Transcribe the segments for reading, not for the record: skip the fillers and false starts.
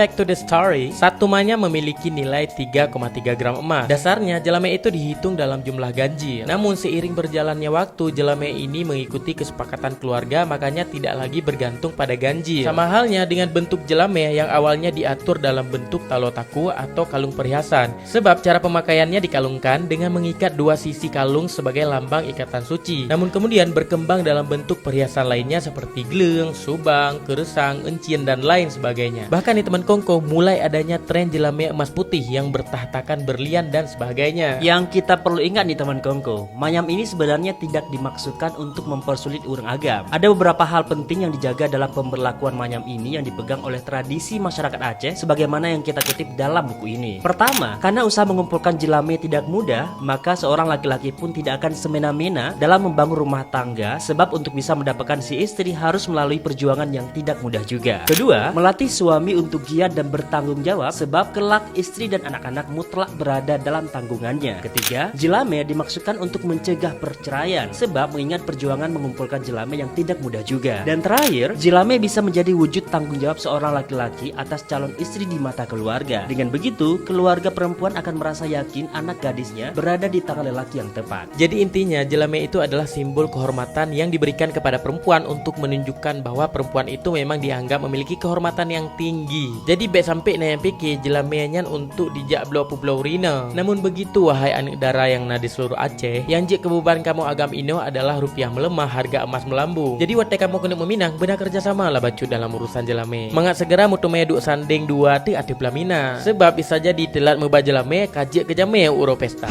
Back to the story, satu manya memiliki nilai 3,3 gram emas. Dasarnya jelame itu dihitung dalam jumlah ganjil. Namun seiring berjalannya waktu, jelame ini mengikuti kesepakatan keluarga, makanya tidak lagi bergantung pada ganjil. Sama halnya dengan bentuk jelame yang awalnya diatur dalam bentuk talotaku atau kalung perhiasan. Sebab cara pemakaiannya dikalungkan dengan mengikat dua sisi kalung sebagai lambang ikatan suci. Namun kemudian berkembang dalam bentuk perhiasan lainnya seperti geleng, subang, keresang, encien dan lain sebagainya. Bahkan di teman Kongko mulai adanya tren jelame emas putih yang bertahtakan berlian dan sebagainya. Yang kita perlu ingat nih teman Kongko, manyam ini sebenarnya tidak dimaksudkan untuk mempersulit urang agam. Ada beberapa hal penting yang dijaga dalam pemberlakuan manyam ini yang dipegang oleh tradisi masyarakat Aceh sebagaimana yang kita kutip dalam buku ini. Pertama, karena usaha mengumpulkan jelame tidak mudah, maka seorang laki-laki pun tidak akan semena-mena dalam membangun rumah tangga, sebab untuk bisa mendapatkan si istri harus melalui perjuangan yang tidak mudah juga. Kedua, melatih suami untuk giat dan bertanggung jawab, sebab kelak istri dan anak-anak mutlak berada dalam tanggungannya. Ketiga, jelame dimaksudkan untuk mencegah perceraian, sebab mengingat perjuangan mengumpulkan jelame yang tidak mudah juga. Dan terakhir, jelame bisa menjadi wujud tanggung jawab seorang laki-laki atas calon istri di mata keluarga. Dengan begitu, keluarga perempuan akan merasa yakin anak gadisnya berada di tangan lelaki yang tepat. Jadi intinya jelame itu adalah simbol kehormatan yang diberikan kepada perempuan untuk menunjukkan bahwa perempuan itu memang dianggap memiliki kehormatan yang tinggi. Jadi baik sampai na yang fikir jelame-nyan untuk dijak pulau Rina. Namun begitu wahai anak dara yang di seluruh Aceh, yang jik kebeban kamu agam ino adalah rupiah melemah, harga emas melambung. Jadi watai kamu kena meminang, benar kerjasama lah bacut dalam urusan jelame. Mangat segera mutu duk sanding dua ti ati pelamina. Sebab bisa jadi telat mebah jelame kajik ke jame uro pesta.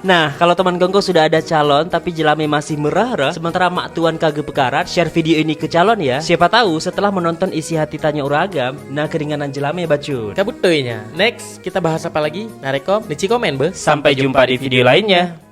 Nah, kalau teman Kongko sudah ada calon tapi jelame masih merah, sementara mak tuan kagak bekarat, share video ini ke calon ya. Siapa tahu setelah menonton isi hati tanya uragam, nah keringanan jelame bacut. Kabutoynya. Next, kita bahas apa lagi? Narekom, nici komen be. Sampai jumpa di video lainnya.